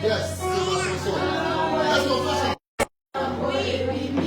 Yes, c'est ma chanson. Est-ce qu'on peut chanter?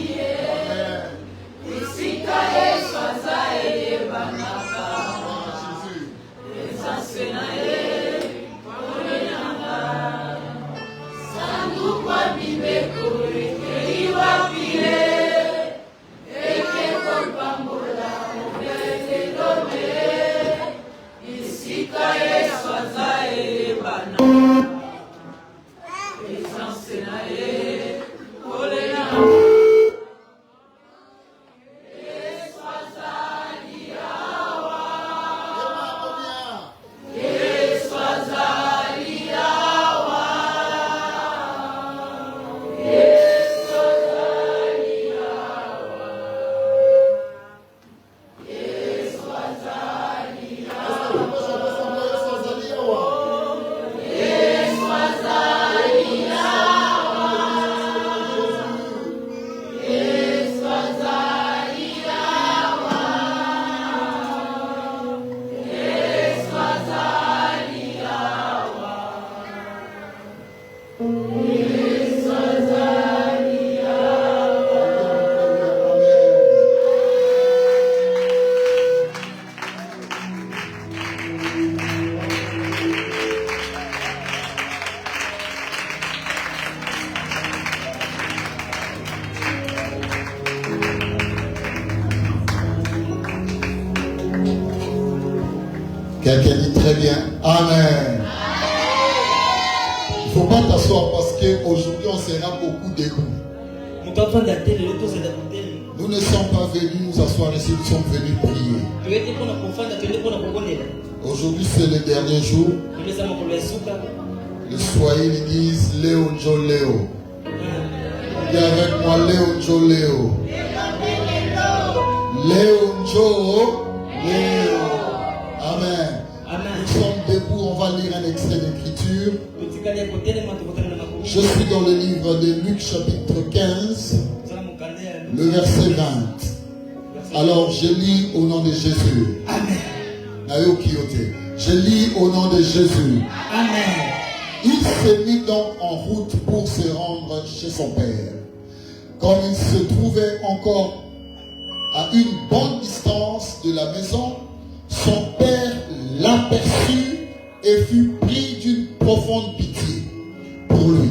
Quelqu'un dit très bien, Amen. Il ne faut pas t'asseoir parce qu'aujourd'hui on sera beaucoup debout. Nous ne sommes pas venus nous asseoir ici, nous sommes venus prier. Aujourd'hui c'est le dernier jour. Le soyez l'église Léo Jo Léo. Dis avec moi Léo Jo Léo. Léo Jo Léo. Amen. Nous sommes debout, on va lire un extrait d'écriture. Je suis dans le livre de Luc chapitre 15, le verset 20. Alors je lis au nom de Jésus. Amen. Je lis au nom de Jésus. Amen. Il s'est mis donc en route pour se rendre chez son père. Comme il se trouvait encore à une bonne distance de la maison, son père l'aperçut et fut pris d'une profonde pitié pour lui.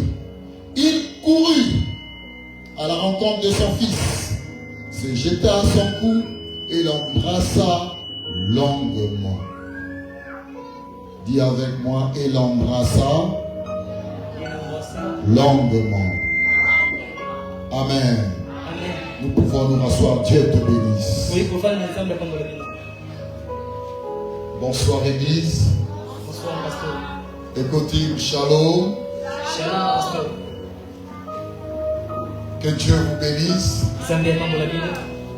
Il courut à la rencontre de son fils, se jeta à son cou et l'embrassa longuement. Dis avec moi, et l'embrassa longuement. Amen. Nous pouvons nous rasseoir. Dieu te bénisse. Bonsoir Église. Bonsoir pasteur. Écoutez, shalom. Shalom pasteur. Que Dieu vous bénisse.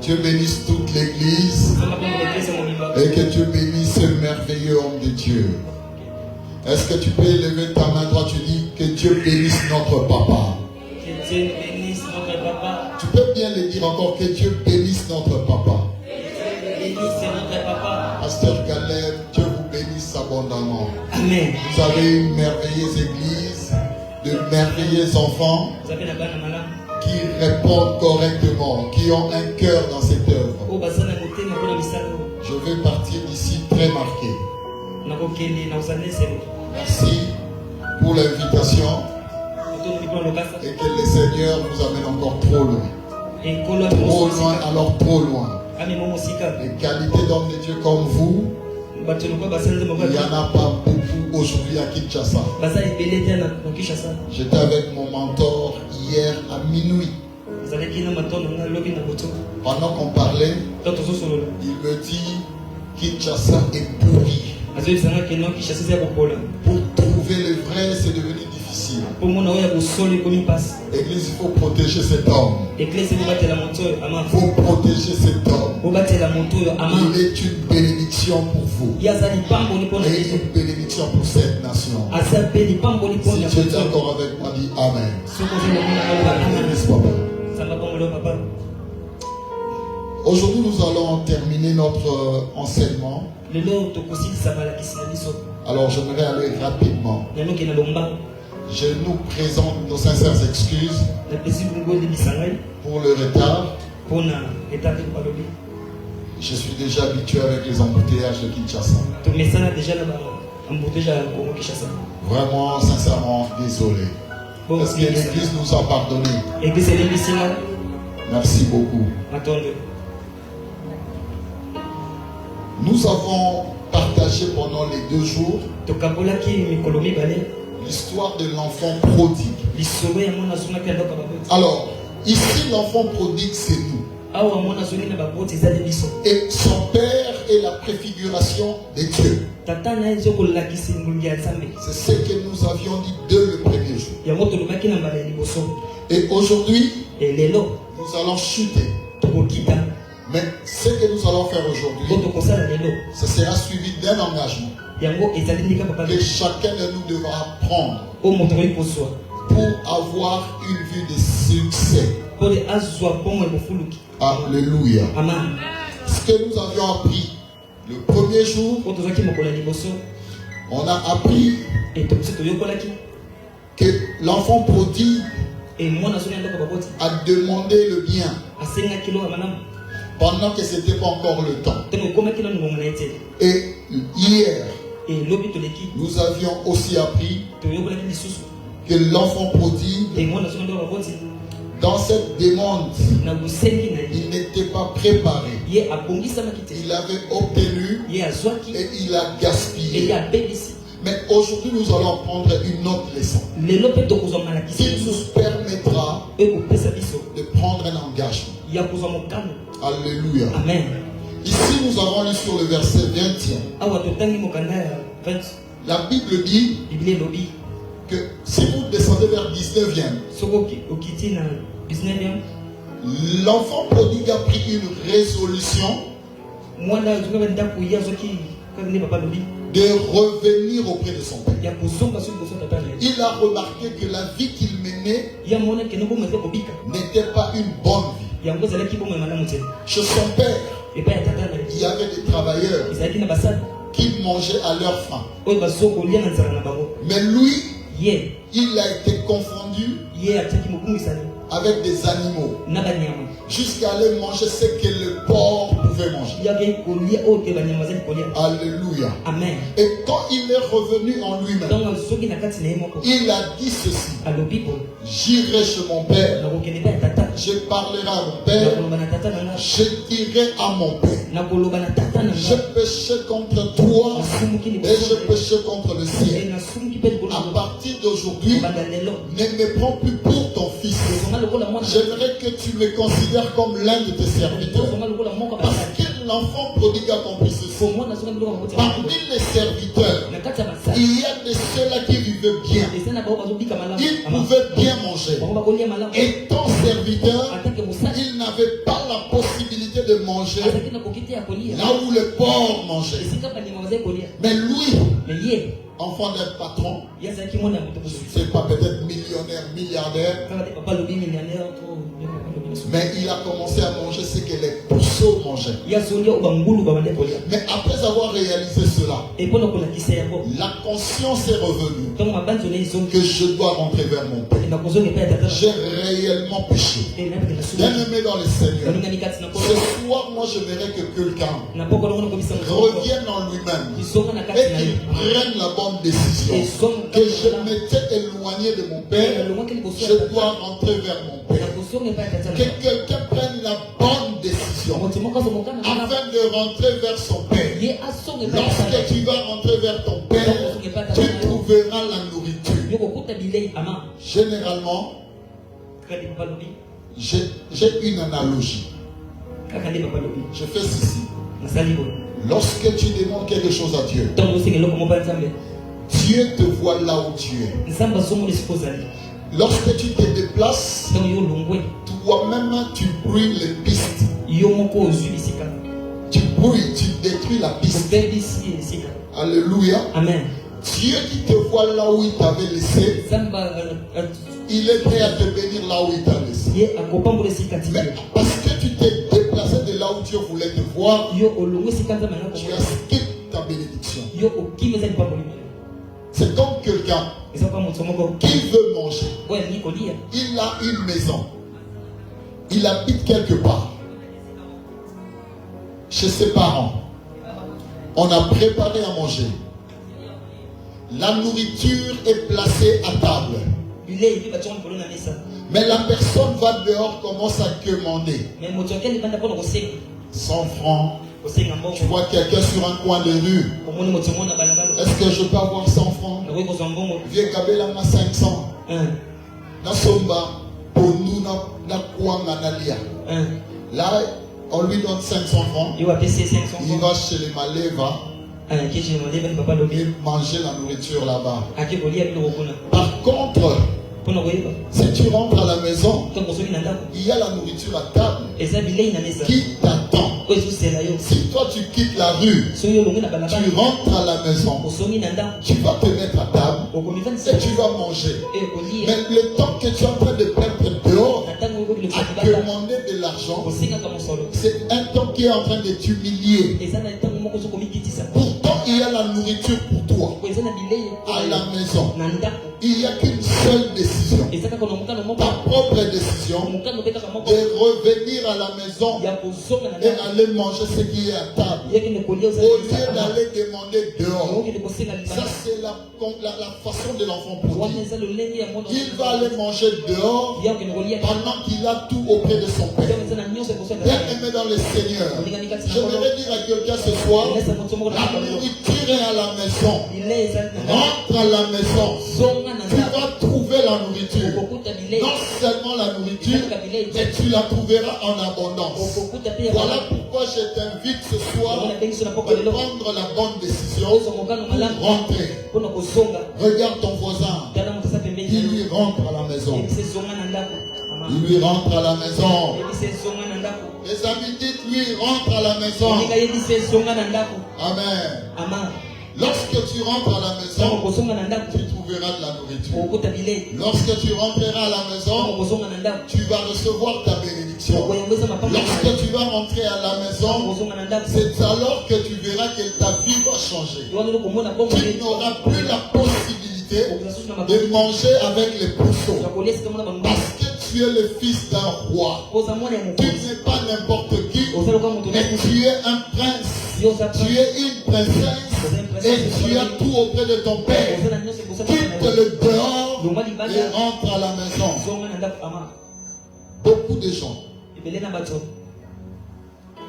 Dieu bénisse toute l'Église. Et que Dieu bénisse ce merveilleux homme de Dieu. Est-ce que tu peux lever ta main droite? Tu dis que Dieu bénisse notre papa. Que Dieu bénisse notre papa. Tu peux bien le dire encore, que Dieu bénisse notre papa. Pasteur Caleb, Dieu vous bénisse abondamment. Amen. Vous avez une merveilleuse église, de merveilleux enfants qui répondent correctement, qui ont un cœur dans cette œuvre. Je vais partir d'ici très marqué. Merci pour l'invitation et que le Seigneur vous amène encore trop loin. Trop loin, alors trop loin. Les qualités d'hommes de Dieu comme vous, il n'y en a pas beaucoup aujourd'hui à Kinshasa. J'étais avec mon mentor hier à minuit. Pendant qu'on parlait, il me dit Kinshasa est pourri. Pour trouver le vrai, c'est devenu difficile. Église, il faut protéger cet homme. Il faut protéger cet homme. Il est une bénédiction pour vous. Et une bénédiction pour cette nation. Si tu es encore avec moi, dis Amen. Aujourd'hui, nous allons terminer notre enseignement. Alors, j'aimerais aller rapidement. Je nous présente nos sincères excuses pour le retard. Je suis déjà habitué avec les embouteillages de Kinshasa. Vraiment, sincèrement, désolé. Est-ce que l'Église nous a pardonné? Merci beaucoup. Nous avons partagé pendant les 2 jours l'histoire de l'enfant prodigue. Alors, ici, l'enfant prodigue, c'est nous. Et son père est la préfiguration de Dieu. C'est ce que nous avions dit dès le premier jour. Et aujourd'hui, nous allons chuter. Mais ce que nous allons faire aujourd'hui, ce sera suivi d'un engagement que chacun de nous devra prendre pour avoir une vie de succès. Alléluia. Ce que nous avions appris le premier jour, on a appris que l'enfant prodigue a demandé le bien pendant que ce n'était pas encore le temps. Et hier, nous avions aussi appris que l'enfant prodigue, dans cette demande, il n'était pas préparé. Il avait obtenu et il a gaspillé. Mais aujourd'hui, nous allons prendre une autre leçon qui nous permettra de prendre un engagement. Alléluia. Amen. Ici, nous avons lu sur le verset 20. La Bible dit que si vous descendez vers 19e, l'enfant prodigue a pris une résolution de revenir auprès de son père. Il a remarqué que la vie qu'il menait n'était pas une bonne vie. Chez son père, il y avait des travailleurs qui mangeaient à leur faim. Mais lui, il a été confondu avec des animaux jusqu'à aller manger ce que le porc pouvait manger. Alléluia. Amen. Et quand il est revenu en lui-même, il a dit ceci: j'irai chez mon père, je parlerai à mon père, je dirai à mon père, je péché contre toi et je péché contre le ciel. À partir d'aujourd'hui, ne me prends plus pour ton fils. J'aimerais que tu me considères comme l'un de tes serviteurs. Parce que l'enfant prodigue a compris ceci. Parmi les serviteurs, il y a de ceux-là qui vivaient bien. Ils pouvaient bien manger. Et ton serviteur, il n'avait pas la possibilité de manger là où le porc mangeait. Mais lui, enfant d'un patron, je ne sais pas, peut-être millionnaire, milliardaire, mais il a commencé à manger ce que les puceaux mangeaient. Mais après avoir réalisé cela, la conscience est revenue que je dois rentrer vers mon père. J'ai réellement péché. Bien-aimé dans le Seigneur, ce soir, moi je verrai que quelqu'un revienne en lui-même et qu'il prenne la bonne décision. Que je m'étais éloigné de mon père, je dois rentrer vers mon père. Que quelqu'un prenne la bonne décision afin de rentrer vers son père. Lorsque tu vas rentrer vers ton père, tu trouveras la nourriture. Généralement, j'ai une analogie. Je fais ceci. Lorsque tu demandes quelque chose à Dieu, Dieu te voit là où tu es. Lorsque tu te déplaces, toi-même tu brûles les pistes. Tu brûles, tu détruis la piste. Alléluia. Amen. Dieu qui te voit là où il t'avait laissé, il est prêt à te bénir là où il t'a laissé. Mais parce que tu t'es déplacé de là où Dieu voulait te voir, Yo olongo sikanza manga tu komola. as skippé ta bénédiction. Yo okimeza lipa molimo. C'est comme quelqu'un Eza kwa moto moko. qui veut manger. Oya ni kolia. Il a une maison. Il habite quelque part. Chez ses parents. On a préparé à manger. La nourriture est placée à table. Bilei bi batong polo na mesa. Mais la personne va dehors, commence à demander. Mais moto akeli banda pona kosenga. 100 francs. Kosenga mbongo. Tu vois quelqu'un sur un coin de rue. Omoni moto mona balabala. Est-ce que je peux avoir 100 francs? Na ko kozwa mbongo. Vieux Kabela m'a 500. Na somba, pour nous, na kuanga na lia. Là, on lui donne 500 francs. Yo apesi 500 Il francs. va chez les Maléva Qui j'ai demandé ben papa lobi. et manger la nourriture là-bas. Aki kolia bilo kokuna. Par contre, Pona koyeba. si tu rentres à la maison, Tant kosoki na ndako. il y a la nourriture à table Eza bilei na mesa. qui t'attend. Oyo sela yo. Si toi tu quittes la rue, So yo longo na balabala. tu rentres à la maison, Kosoki na ndako. tu vas te mettre à table Okomifani et tu vas manger. Eh kolia. Mais le temps que tu es en train de perdre dehors Na tango ko bilo à fatibala. demander de l'argent, Kosenga ka mosolo. c'est un temps qui est en train de t'humilier. Eza na tango moko so komikitisa. Pourtant, il y a la nourriture pour toi Ko eza na bilei à la maison. na ndako. Il n'y a qu'une seule décision. Eza kaka na mokano moko. Ta propre décision Mokano beta ka moko. de revenir à la maison Ya kozonga na et ndako. aller manger ce qui est à table. Yeke ne kolia oza. Au lieu d'aller demander dehors. Oke de kosenga Ça, libana. c'est la façon de l'enfant Wana prodigue. eza lolenge ya mwana. Il va aller manger dehors Ya ke ne kolia. pendant qu'il a tout auprès de son père. Ya eza na nyonso kosenga. Bien aimé dans le Seigneur, j'aimerais dire à quelqu'un ce soir, Laisse moto moko na la ndako. nourriture est à la maison. Bilei eza na ndako. Rentre à la maison. Zonga na Tu ndako. vas trouver la nourriture. Okokuta bilei. Non seulement la nourriture, Eza bilei. mais tu la trouveras en abondance. Okokuta pe ya Voilà bala. pourquoi je t'invite ce soir Wana bengi so na de poko lelo. prendre la bonne décision Ozo mokano pour malamu. rentrer. Pona kozonga. Regarde ton voisin. Tala moto sa pembeni. Il lui rentre à la maison. Ebise zonga na ndako. Ama. Il lui rentre à la maison. Ebise zonga na ndako. Les amis, dites-lui, rentre à la maison. Onika yebise zonga na ndako. Amen. Ama. Lorsque tu rentres à la Tango maison, kozonga na ndako. tu trouveras de la nourriture. Okokuta bilei. Lorsque tu rentreras à la Tango maison, kozonga na ndako. tu vas recevoir ta bénédiction. Okoyongeza mapambo. Lorsque tu vas rentrer à la Tango maison, kozonga na ndako. c'est alors que tu verras que ta vie va changer. Wana lelo komona bongo. Tu n'auras plus la possibilité Okozasu na de mapambo. manger avec les pousseaux. Okolia sika mona bango. Parce que tu es le fils d'un roi. Oza mwana ya Tu mokonzi. n'es pas n'importe qui, Oza loka moto na mais tu es un prince. Yo oza Tu es une princesse et tu as tout auprès de ton père. Oza na nyonso kosa Quitte le dehors Longa et libanda. rentre à la maison. Zonga na ndako ama. Beaucoup de gens Ebele na bato.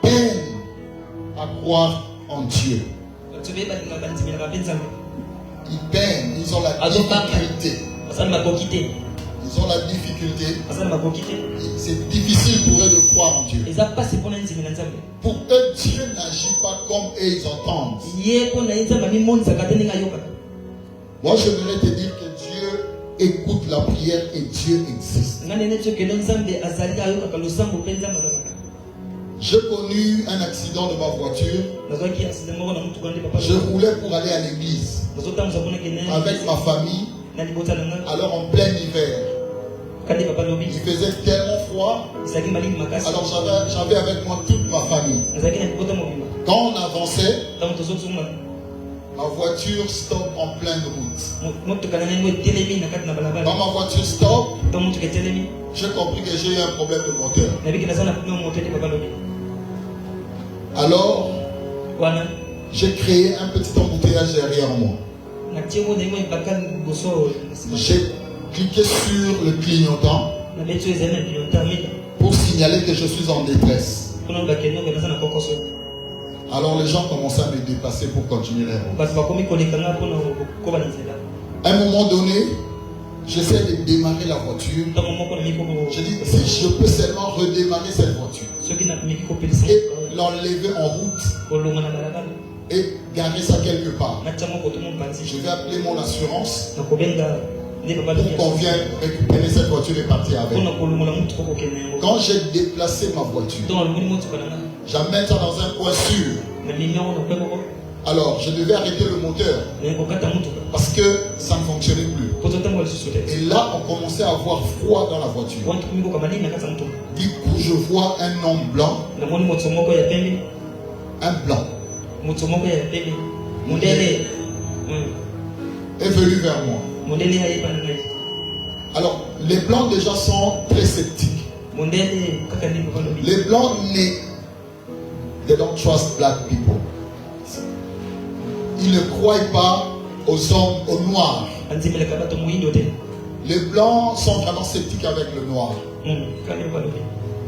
peinent à croire en Dieu. Bato be balinga bandimela bapenza. Ils peinent, ils ont la Azobaka. difficulté. Basali makoki te. Ils ont la difficulté. Basali makoki te. C'est difficile pour eux de croire en Dieu. Eza pasi mpona nzimela nzambe. Pour eux, Dieu n'agit pas comme eux ils entendent. Ye mpona ye nzambe amimonisaka te ndenge ayokaka. Moi, je voudrais te dire que Dieu écoute la prière et Dieu existe. Nga nene tio kende nzambe azali ayokaka losambo mpe nzambe azalaka. J'ai connu un accident de ma voiture. Nazwaki accident moko na mutuka nde papa. Je roulais pour aller à l'église Nazotambuza mpona kende. avec ma famille. Na libota na nga. Alors en plein hiver, Kande papa lobi. il faisait tellement froid. Ezalaki malili makasi. Alors j'avais avec moi toute ma famille. Nazalaki na libota mobimba. Quand on avançait, Ntango tozozonga. ma voiture stoppe en pleine route. Motuka na nango etelemi na kati na balabala. Quand ma voiture stoppe, Ntango motuka etelemi. j'ai compris que j'ai eu un problème de moteur. Nabiki naza na pneu moto ete papa lobi. Alors, Wana. j'ai créé un petit embouteillage derrière moi. Na tiengo na ngo ebaka liboso. J'ai cliqué sur le clignotant Na betu ezali na bilota mida. pour signaler que je suis en détresse. Mpona bakende ngo naza na kokoso. Alors les gens commençaient à me dépasser pour continuer leur route. Bato bakomi koleka nga mpona koba na nzela. À un moment donné, j'essaie de démarrer la voiture. Ntango moko na mikoko. Je dis, si je peux seulement redémarrer cette voiture Soki na mikiko pelisa. et l'enlever en route Kolonga na balabala. et garer ça quelque part. Na tia moko to mo panzi. Je vais appeler mon assurance Na kobenga nde papa pour lobi. qu'on vienne récupérer cette voiture et partir avec. Mpona kolongola mutuka kokende yango. Quand j'ai déplacé ma voiture, Ntango alongoli motuka na nga. j'amène ça dans un coin sûr. Na mimi yango na kweko. Alors, je devais arrêter le moteur Na kokata mutuka. parce que ça ne fonctionnait plus. Poto ntango lisusu te. Et là, on commençait à avoir froid dans la voiture. Wantu kumiko kama nini na kata mutuka. Du coup, je vois un homme blanc, namoni moto moko ya pembe, un blanc, moto moko ya pembe, mondele, est venu vers moi. mondele ayepa na ngai. Alors, les blancs déjà sont très sceptiques. Mondele kaka ndenge balobi. Les blancs, they don't trust black people. Ils ne croient pas aux hommes, aux noirs. Anzimelaka bato moyindo te. Les blancs sont vraiment sceptiques avec le noir. Kaka balobi.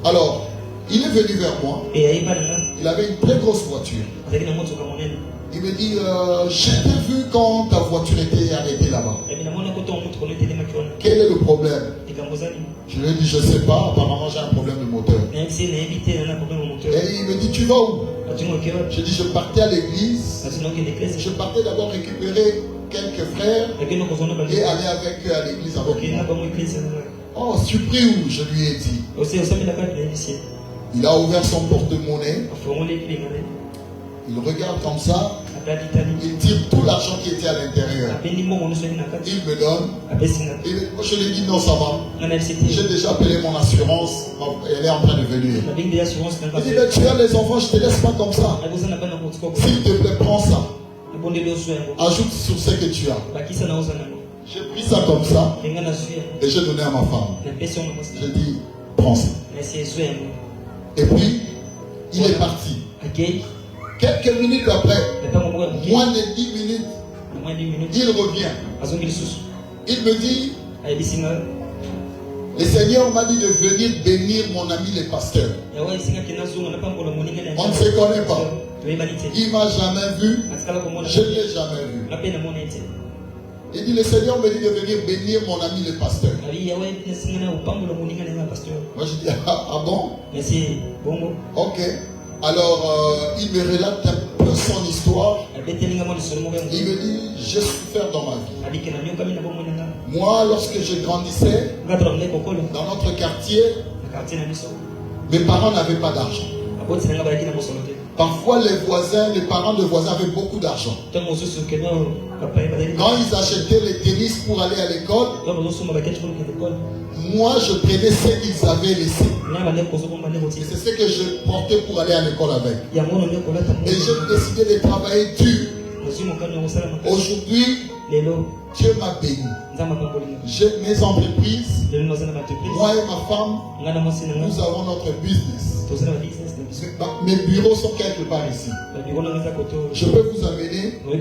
Alors, il est venu vers moi. Et ayepa na ngai. Il avait une très grosse voiture. Azali na moto ka monene. Il me dit, je t'ai vu quand ta voiture était arrêtée là-bas. Et namona ko to moto ko nete ma kiona. Quel est le problème? Ikambozani. Je lui ai dit, je ne sais pas, apparemment j'ai un problème de moteur. Même si na évité na problème au moteur. Et il me dit, tu vas où? Atungo kewa. Je dis, je partais à l'église. Atungo ke l'église. Je partais d'abord récupérer quelques frères et aller avec eux à l'église avec moi. Oh, surpris où? Je lui ai dit. Il a ouvert son porte-monnaie. Il regarde comme ça. Il tire tout l'argent qui était à l'intérieur. Il me donne. Je lui dis non, ça va. J'ai déjà payé mon assurance. Elle est en train de venir. Il dit, mais tu as les enfants, je ne te laisse pas comme ça. S'il te plaît, prends ça. Ajoute sur ce que tu as. J'ai pris ça comme ça. Et j'ai donné à ma femme. J'ai dit, prends ça. Et puis, il est parti. Quelques minutes après, moins de 10 minutes, il revient. Il me dit, le Seigneur m'a dit de venir bénir mon ami le pasteur. On ne se connaît pas. Il ne m'a jamais vu. Je ne l'ai jamais vu. Il dit, le Seigneur me dit de venir bénir mon ami le pasteur. Moi je dis, ah bon? Ok. Alors, il me relate un peu son histoire. Il me dit, j'ai souffert dans ma vie. Moi, lorsque je grandissais, dans notre quartier, mes parents n'avaient pas d'argent. Parfois, les parents de voisins avaient beaucoup d'argent. Quand ils achetaient les tennis pour aller à l'école, moi, je prenais ce qu'ils avaient laissé. Et c'est ce que je portais pour aller à l'école avec. Et j'ai décidé de travailler dur. Aujourd'hui, Dieu m'a béni. J'ai mes entreprises. Moi et ma femme, nous avons notre business. Mes bureaux sont quelque part ici. Je peux vous amener. Moi,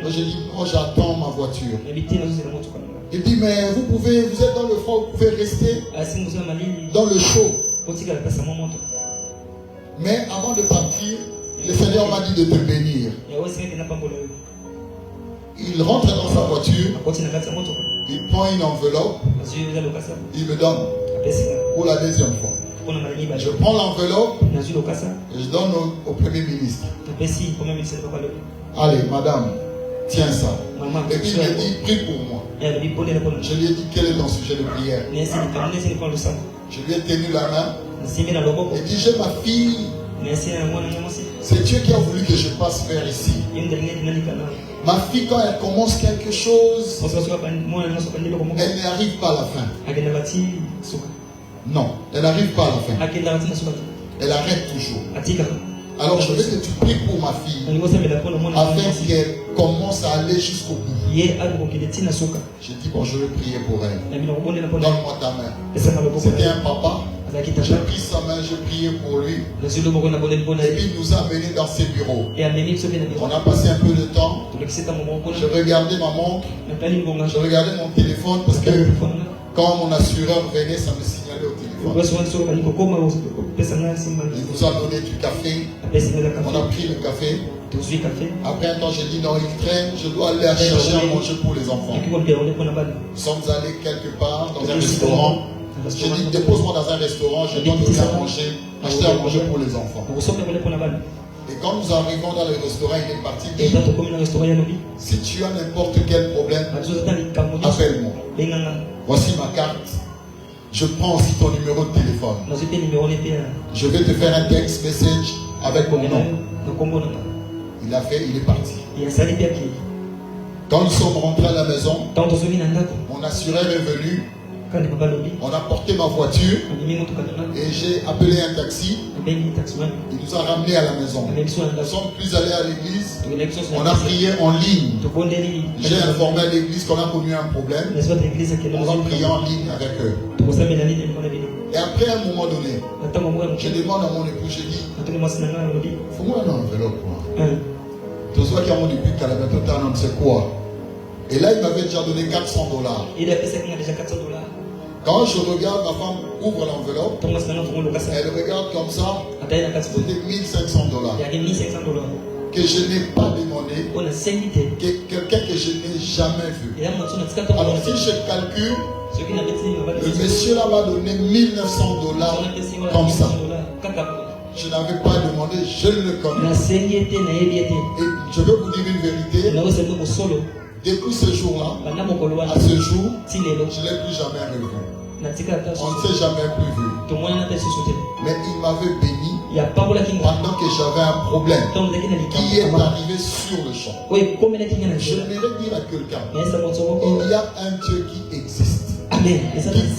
je dis, moi j'attends ma voiture. Il dit, mais vous êtes dans le froid, vous pouvez rester dans le chaud. Mais avant de partir, le Seigneur m'a dit de te bénir. Il rentre dans sa voiture, il prend une enveloppe, il me donne pour la deuxième fois. Je prends l'enveloppe et je donne au Premier ministre. Allez, madame, tiens ça. Et puis il me dit, prie pour moi. Je lui ai dit, quel est ton sujet de prière? Je lui ai tenu la main. Il dit, j'ai ma fille. C'est Dieu qui a voulu que je passe vers ici. Ma fille, quand elle commence quelque chose, elle n'arrive pas à la fin. Non, elle n'arrive pas à la fin. Elle arrête toujours. Alors je veux que tu pries pour ma fille afin qu'elle commence à aller jusqu'au bout. J'ai dit, bon, je vais prier pour elle. Donne-moi ta main. C'était un papa. J'ai pris sa main, j'ai prié pour lui. Et puis il nous a amenés dans ses bureaux. On a passé un peu de temps. Je regardais ma montre. Je regardais mon téléphone parce que quand mon assureur venait, ça me signalait au téléphone. Il nous a donné du café. On a pris le café. Après un temps, j'ai dit non, il traîne, je dois aller chercher à manger pour les enfants. Nous sommes allés quelque part dans un restaurant. J'ai dit, dépose-moi dans un restaurant, je dois donner à manger, acheter à manger pour les enfants. Et quand nous arrivons dans le restaurant, il est parti. Si tu as n'importe quel problème, appelle-moi. Voici ma carte. Je prends aussi ton numéro de téléphone. Je vais te faire un text message avec mon nom. Il a fait, il est parti. Quand nous sommes rentrés à la maison, mon assureur est venu. On a porté ma voiture et j'ai appelé un taxi. Il nous a ramenés à la maison. Nous sommes plus allés à l'église. On a prié en ligne. J'ai informé à l'église qu'on a connu un problème. On va prier en ligne avec eux. Et après un moment donné, je demande à mon époux, je dis, faut-moi une enveloppe. Tout ce qui a mon début, c'est quoi? Et là, il m'avait déjà donné $400. Quand je regarde, ma femme ouvre l'enveloppe, elle regarde comme ça, c'était $1500 que je n'ai pas demandé, quelqu'un que je n'ai jamais vu. Alors si je calcule, le monsieur là m'a donné $1900 comme ça. Je n'avais pas demandé, je le connais. Et je veux vous dire une vérité. Depuis ce jour-là, à ce jour, je ne l'ai plus jamais revu. On ne s'est jamais plus vu. Mais il m'avait béni pendant que j'avais un problème qui est arrivé sur le champ. Je voudrais dire à quelqu'un, il y a un Dieu qui existe. Qui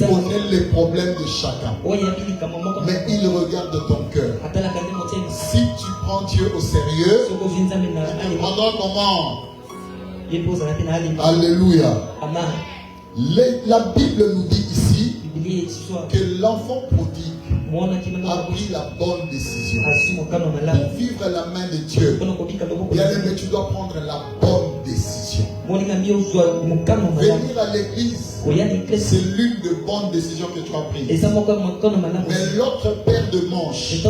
connaît les problèmes de chacun. Mais il regarde ton cœur. Si tu prends Dieu au sérieux, tu prendras comment? Alléluia. La Bible nous dit ici que l'enfant prodigue a pris la bonne décision pour vivre la main de Dieu. Bien aimé, tu dois prendre la bonne décision. Venir à l'église, c'est l'une des bonnes décisions que tu as prises. Mais l'autre paire de manches, c'est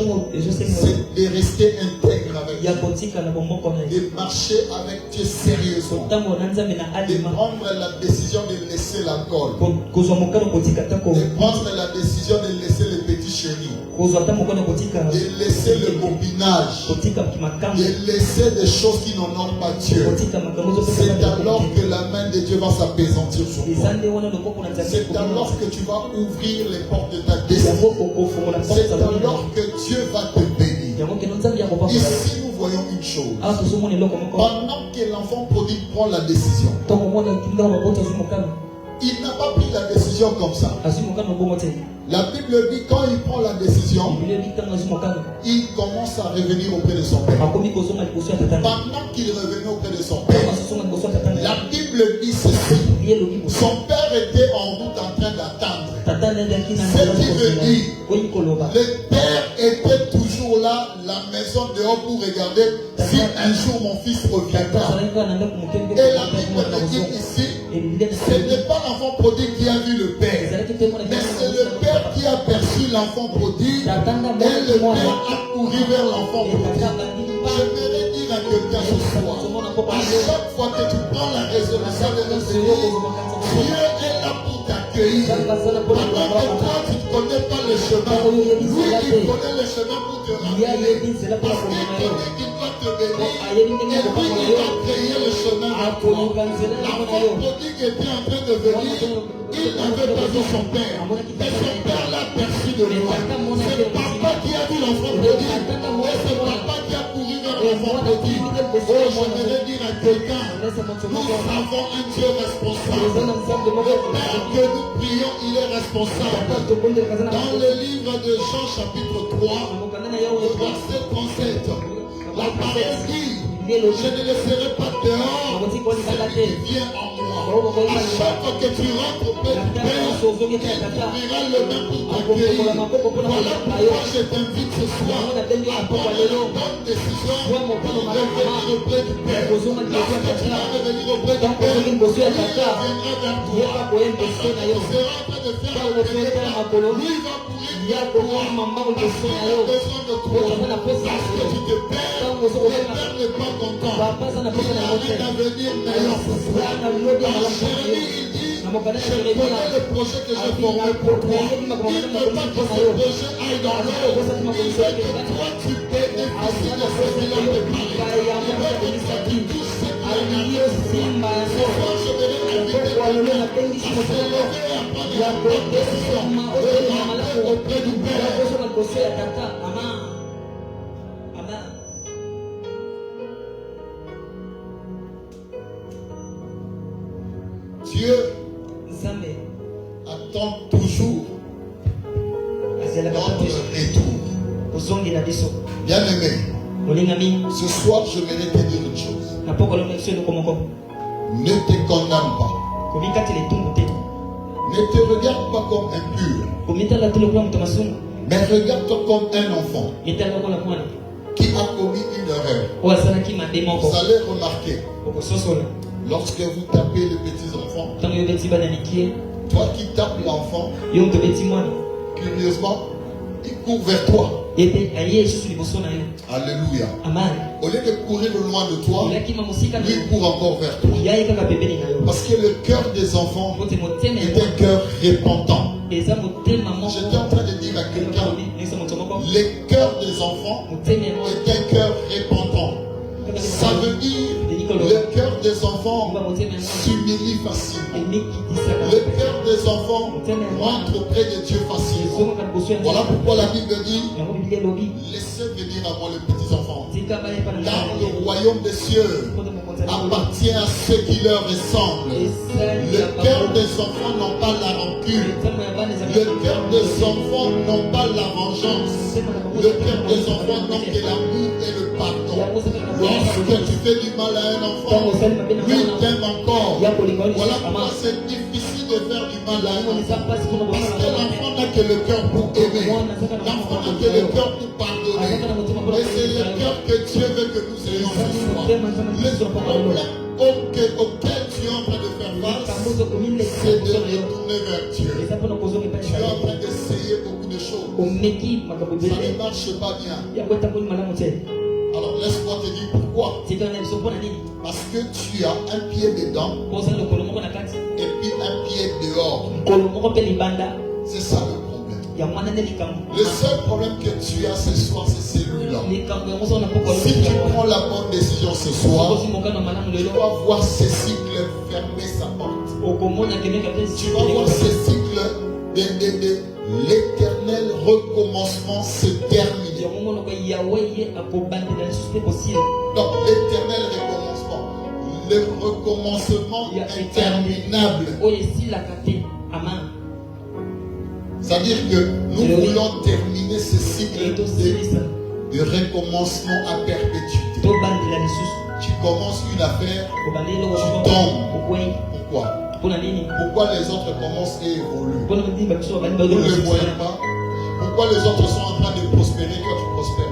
de rester intègre avec Dieu, de marcher avec Dieu sérieusement, de prendre la décision de laisser l'alcool, de prendre la décision de laisser les petits chéris, de laisser le bobinage, de laisser des choses qui n'honorent pas Dieu. C'est alors que la main de Dieu va s'apaisantir sur toi. C'est alors que tu vas ouvrir les portes de ta destinée. C'est alors que Dieu va te bénir. Ici, nous voyons une chose. Pendant que l'enfant prodigue prend la décision, il n'a pas pris la décision comme ça. La Bible dit quand il prend la décision, il commence à revenir auprès de son père. Pendant qu'il revenait auprès de son père, la Bible dit ceci. Son père était en route en train d'attendre. Ce qui veut dire, le père était toujours là, la maison dehors pour regarder si un jour mon fils reviendra. Et la Bible me dit ici, ce n'est pas l'enfant prodigue qui a vu le père, mais c'est le père qui a perçu l'enfant prodigue et le père a couru vers l'enfant prodigue. J'aimerais dire à quelqu'un ce soir, à chaque fois que tu prends la résolution de revenir, Dieu est là pour t'accueillir. Pendant que toi tu ne connais pas le chemin, lui il connaît le chemin pour te ramener. Parce qu'il connaît qu'il va te bénir et lui il va créer le chemin à toi. L'enfant prodigue était en train de venir, il n'avait pas vu son père, mais son père l'a perçu de loin. C'est papa qui a vu l'enfant prodigue, et c'est papa qui a couru vers l'enfant prodigue. Oh, j'aimerais dire à quelqu'un, nous avons un Dieu responsable. Le Père que nous prions, il est responsable. Dans le livre de Jean chapitre 3, verset 37, la parole dit, je ne laisserai pas dehors celui qui vient en moi. À chaque fois que tu rentres auprès du Père, il t'ouvrira le main pour t'accueillir. Voilà pourquoi je t'invite ce soir à prendre une bonne décision pour revenir auprès du Père. Lorsque tu vas revenir auprès du Père, il viendra vers toi. Il sera en train de faire le Père. Lui va courir vers toi. Il a besoin de toi. Parce que tu te perds, le Père n'est pas content. Il a un avenir meilleur pour toi. Dans Jérémie, il dit, je connais le projet que j'ai formé pour toi. Il ne veut pas que ce projet aille dans l'eau. Il veut que toi tu bénéficies de ce qu'il a préparé. Il veut que toi tu touches ce qu'il a gagné. Ce soir, je vais t'inviter à se lever et à prendre la bonne décision de rentrer auprès du Père. Dieu attend retour. Bien-aimé, ce soir, je voudrais te dire une chose. Ne te condamne pas. Ne te regarde pas comme impur. Mais regarde-toi comme un enfant qui a commis une erreur. Vous allez remarquer, lorsque vous tapez les petits enfants, toi qui tapes l'enfant, curieusement, il court vers toi. Alléluia. Au lieu de courir loin de toi, lui court encore vers toi. Parce que le cœur des enfants est un cœur repentant. J'étais en train de dire à quelqu'un, le cœur des enfants est un cœur repentant. Ça veut dire le cœur des enfants s'humilie facilement. Le cœur des enfants rentre auprès de Dieu facilement. Voilà pourquoi la Bible dit, laissez venir à moi les petits enfants. Car le royaume des cieux appartient à ceux qui leur ressemblent. Le cœur des enfants n'ont pas la rancune. Le cœur des enfants n'ont pas la vengeance. Le cœur des enfants n'ont que l'amour et le pardon. Lorsque tu fais du mal à un enfant, lui t'aime encore. Voilà pourquoi c'est difficile de faire du mal à un enfant. Parce que l'enfant n'a que le cœur pour aimer. L'enfant n'a que le cœur pour pardonner. Et c'est le cœur que Dieu veut que nous ayons ce soir. Le problème auquel tu es en train de faire face, c'est de retourner vers Dieu. Tu es en train d'essayer beaucoup de choses. Ça ne marche pas bien. Alors laisse-moi te dire pourquoi. Parce que tu as un pied dedans et puis un pied dehors. C'est ça le problème. Le seul problème que tu as ce soir, c'est celui-là. Si tu prends la bonne décision ce soir, tu vas voir ce cycle fermer sa porte. Tu vas voir ce cycle de l'éternel recommencement se terminer. Donc l'éternel recommencement, le recommencement interminable. C'est-à-dire que nous voulons terminer ce cycle de recommencement à perpétuité. Tu commences une affaire, tu tombes. Pourquoi? Pourquoi les autres commencent et évoluent? Vous ne le voyez pas? Pourquoi les autres sont en train de prospérer, toi tu prospères?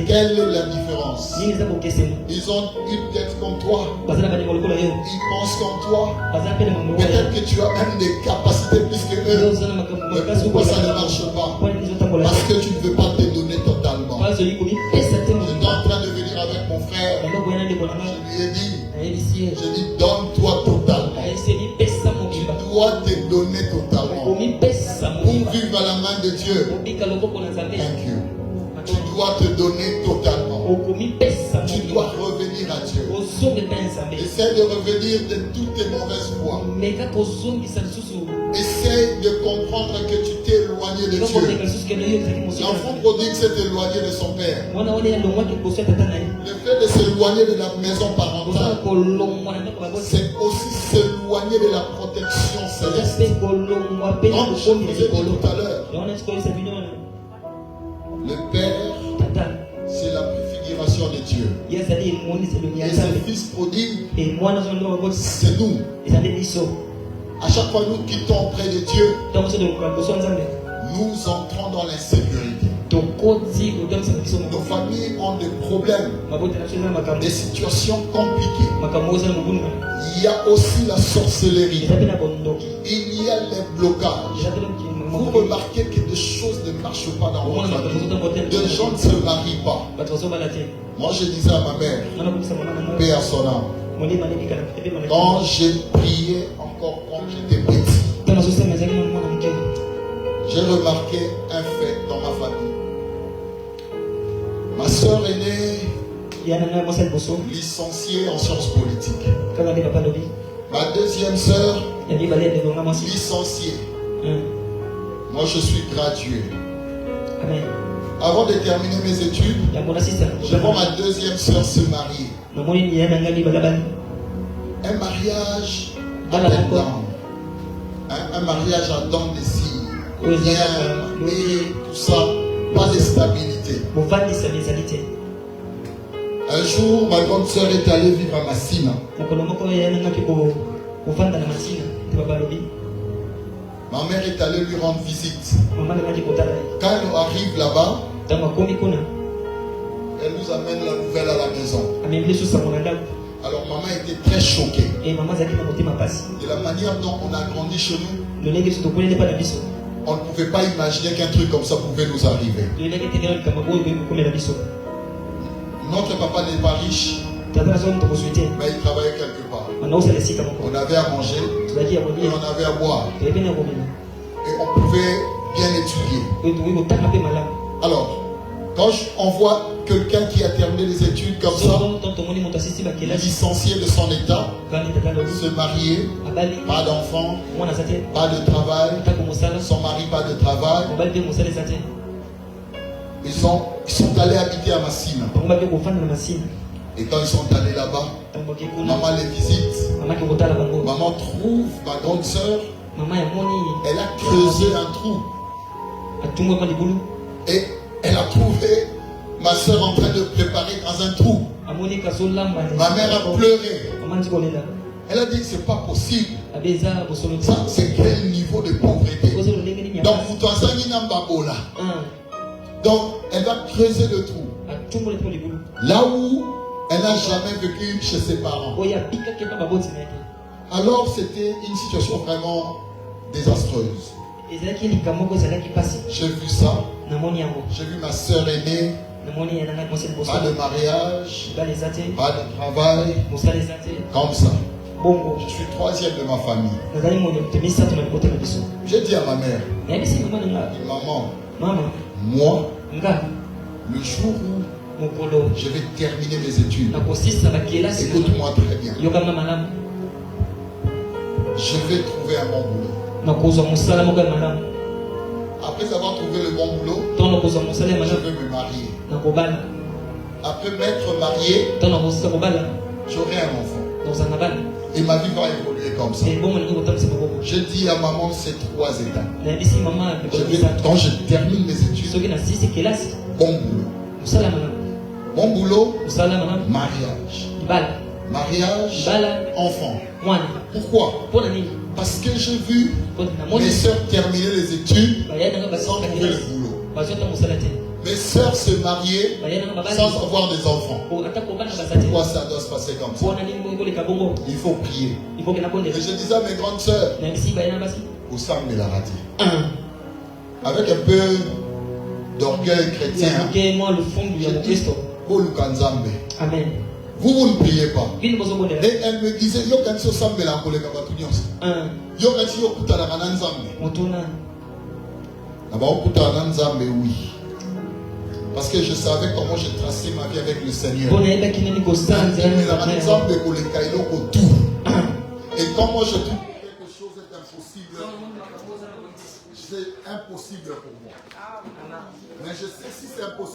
Quelle est la différence? Ils ont une tête comme toi. Ils pensent comme toi. Peut-être que tu as même des capacités plus que eux. Mais pourquoi ça ne marche pas? Parce que tu ne veux pas te donner totalement. J'étais en train de venir avec mon frère. Je lui ai dit, donne-toi totalement. Tu dois te donner totalement. Pour vivre à la main de Dieu. Thank you. Tu dois te donner totalement. Tu dois revenir à Dieu. Essaie de revenir de toutes tes mauvaises voies. Essaie de comprendre que tu t'es éloigné de Dieu. L'enfant prodigue s'est éloigné de son père. Le fait de s'éloigner de la maison parentale, c'est aussi s'éloigner de la protection céleste. Comme je vous ai dit tout à l'heure, le Père, c'est la préfiguration de Dieu. Et ce fils prodigue, c'est nous. À chaque fois que nous quittons auprès de Dieu, nous entrons dans l'insécurité. Nos familles ont des problèmes, des situations compliquées. Il y a aussi la sorcellerie. Il y a les blocages. Vous remarquez que des choses ne marchent pas dans votre famille. Des gens ne se marient pas. Moi je disais à ma mère, paix à son âme, quand j'ai prié encore quand j'étais petit, j'ai remarqué un fait dans ma famille. Ma soeur aînée, licenciée en sciences politiques. Ma deuxième soeur, licenciée. Moi je suis gradué. Amen. Avant de terminer mes études, je vois ma deuxième soeur se marier. Un mariage à dents. Un mariage à dents de cire. bien et tout ça, pas de stabilité. Un jour, ma grande sœur est allée vivre à Massina. Ma mère est allée lui rendre visite. Quand elle arrive là-bas, elle nous amène la nouvelle à la maison. Alors maman était très choquée. De la manière dont on a grandi chez nous, on ne pouvait pas imaginer qu'un truc comme ça pouvait nous arriver. Notre papa n'est pas riche, mais il travaillait quelque part. On avait à manger et on avait à boire. Et on pouvait bien étudier. Alors, quand on voit quelqu'un qui a terminé les études comme ça, licencié de son état, se marier, pas d'enfant, pas de travail, son mari pas de travail, ils sont allés habiter à Massina. Et quand ils sont allés là-bas, maman les visite. Maman trouve ma grande sœur. Elle a creusé un trou. Et elle a trouvé ma soeur en train de préparer dans un trou. Ma mère a pleuré. Elle a dit que ce n'est pas possible. Ça, c'est quel niveau de pauvreté. Donc, elle va creuser le trou. Là où elle n'a jamais vécu chez ses parents. Alors, c'était une situation vraiment désastreuse. J'ai vu ça. J'ai vu ma soeur aînée. Pas de mariage, pas de travail, comme ça. Je suis troisième de ma famille. J'ai dit à ma mère, maman, moi, le jour où je vais terminer mes études, écoute-moi très bien, je vais trouver un bon boulot. Après avoir trouvé le bon boulot, je vais me marier. Après m'être marié, j'aurai un enfant. Et ma vie va évoluer comme ça. J'ai dit à maman ces trois étapes. Quand je termine mes études, bon boulot, mariage. Mariage, enfant. Pourquoi? Parce que j'ai vu mes soeurs terminer les études sans trouver le boulot. Mes soeurs se marier sans avoir des enfants. Pourquoi ça doit se passer comme ça? Il faut prier. Et je disais à mes grandes soeurs, au sein de la raté. Avec un peu d'orgueil chrétien, je dis, Amen. Vous ne priez pas. Et elle me disait, yo quand so sambe la kole kabatunyos. Yo quand yo kutana kana nzambe. Naba okutana nzambe oui. Parce que je savais comment j'ai tracé ma vie avec le Seigneur. Et quand moi je trouve que quelque chose est impossible, c'est impossible pour moi. Mais je sais si c'est impossible.